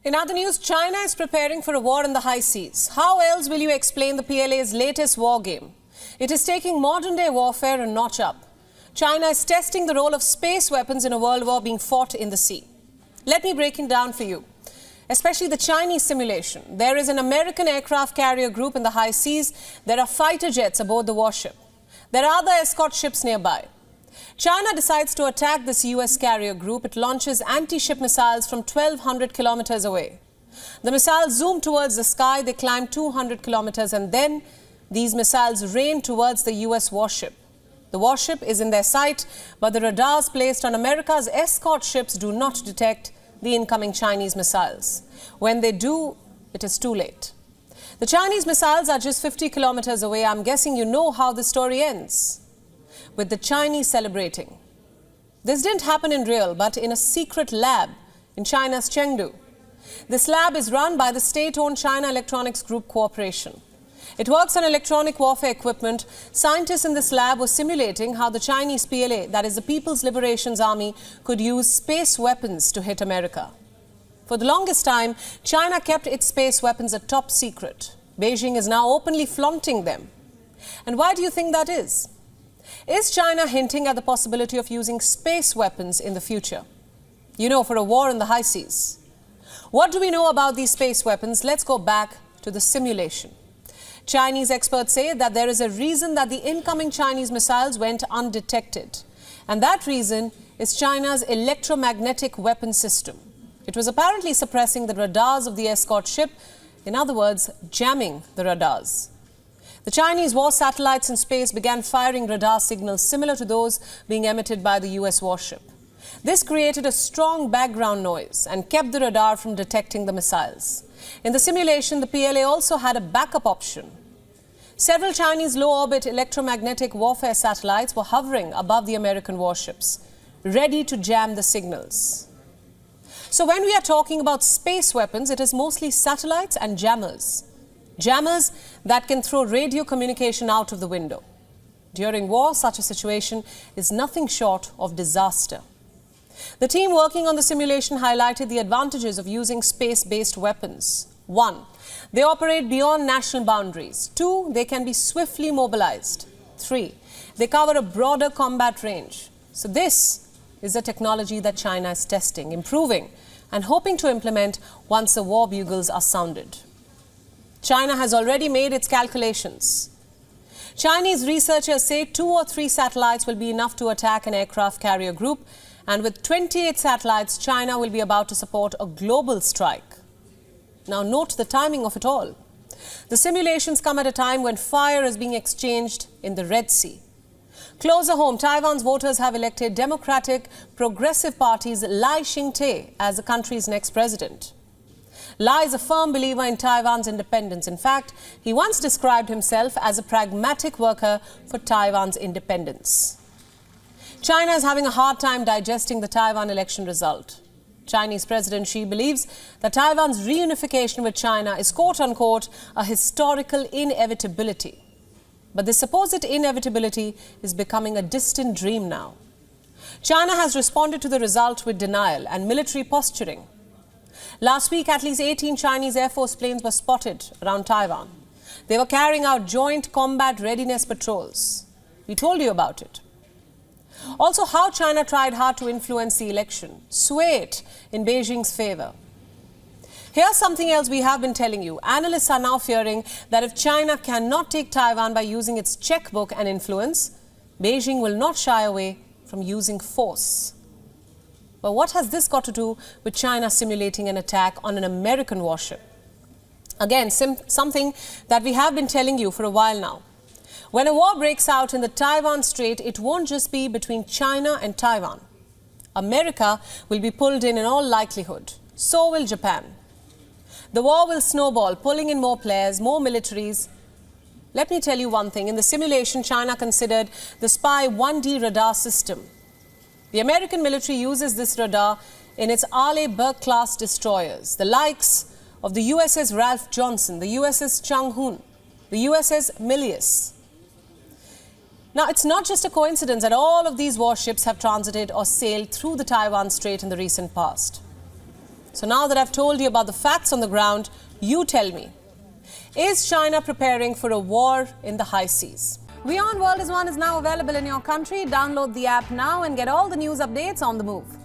In other news, China is preparing for a war in the high seas. How else will you explain the PLA's latest war game? It is taking modern-day warfare a notch up. China is testing the role of space weapons in a world war being fought in the sea. Let me break it down for you. Especially the Chinese simulation. There is an American aircraft carrier group in the high seas. There are fighter jets aboard the warship. There are other escort ships nearby. China decides to attack this US carrier group. It launches anti-ship missiles from 1,200 kilometers away. The missiles zoom towards the sky, they climb 200 kilometers, and then these missiles rain towards the US warship. The warship is in their sight, but the radars placed on America's escort ships do not detect the incoming Chinese missiles. When they do, it is too late. The Chinese missiles are just 50 kilometers away. I'm guessing you know how the story ends, with the Chinese celebrating. This didn't happen in real, but in a secret lab in China's Chengdu. This lab is run by the state-owned China Electronics Group Corporation. It works on electronic warfare equipment. Scientists in this lab were simulating how the Chinese PLA, that is the People's Liberation Army, could use space weapons to hit America. For the longest time, China kept its space weapons a top secret. Beijing is now openly flaunting them. And why do you think that is? Is China hinting at the possibility of using space weapons in the future? You know, for a war in the high seas. What do we know about these space weapons? Let's go back to the simulation. Chinese experts say that there is a reason that the incoming Chinese missiles went undetected. And that reason is China's electromagnetic weapon system. It was apparently suppressing the radars of the escort ship, in other words, jamming the radars. The Chinese war satellites in space began firing radar signals similar to those being emitted by the US warship. This created a strong background noise and kept the radar from detecting the missiles. In the simulation, the PLA also had a backup option. Several Chinese low-orbit electromagnetic warfare satellites were hovering above the American warships, ready to jam the signals. So when we are talking about space weapons, it is mostly satellites and jammers. Jammers that can throw radio communication out of the window. During war, such a situation is nothing short of disaster. The team working on the simulation highlighted the advantages of using space-based weapons. 1. They operate beyond national boundaries. 2. They can be swiftly mobilized. 3. They cover a broader combat range. So this is the technology that China is testing, improving, and hoping to implement once the war bugles are sounded. China has already made its calculations. Chinese researchers say 2 or 3 satellites will be enough to attack an aircraft carrier group, and with 28 satellites, China will be about to support a global strike. Now note the timing of it all. The simulations come at a time when fire is being exchanged in the Red Sea. Closer home, Taiwan's voters have elected Democratic Progressive Party's Lai Ching-te as the country's next president. Lai is a firm believer in Taiwan's independence. In fact, he once described himself as a pragmatic worker for Taiwan's independence. China is having a hard time digesting the Taiwan election result. Chinese President Xi believes that Taiwan's reunification with China is quote-unquote a historical inevitability. But this supposed inevitability is becoming a distant dream now. China has responded to the result with denial and military posturing. Last week, at least 18 Chinese Air Force planes were spotted around Taiwan. They were carrying out joint combat readiness patrols. We told you about it. Also, how China tried hard to influence the election, sway it in Beijing's favor. Here's something else we have been telling you. Analysts are now fearing that if China cannot take Taiwan by using its checkbook and influence, Beijing will not shy away from using force. But what has this got to do with China simulating an attack on an American warship? Again, something that we have been telling you for a while now. When a war breaks out in the Taiwan Strait, it won't just be between China and Taiwan. America will be pulled in all likelihood. So will Japan. The war will snowball, pulling in more players, more militaries. Let me tell you one thing. In the simulation, China considered the Spy 1D radar system. The American military uses this radar in its Arleigh-Burke-class destroyers, the likes of the USS Ralph Johnson, the USS Chang-hoon, the USS Milius. Now, it's not just a coincidence that all of these warships have transited or sailed through the Taiwan Strait in the recent past. So now that I've told you about the facts on the ground, you tell me. Is China preparing for a war in the high seas? WION World is now available in your country. Download the app now and get all the news updates on the move.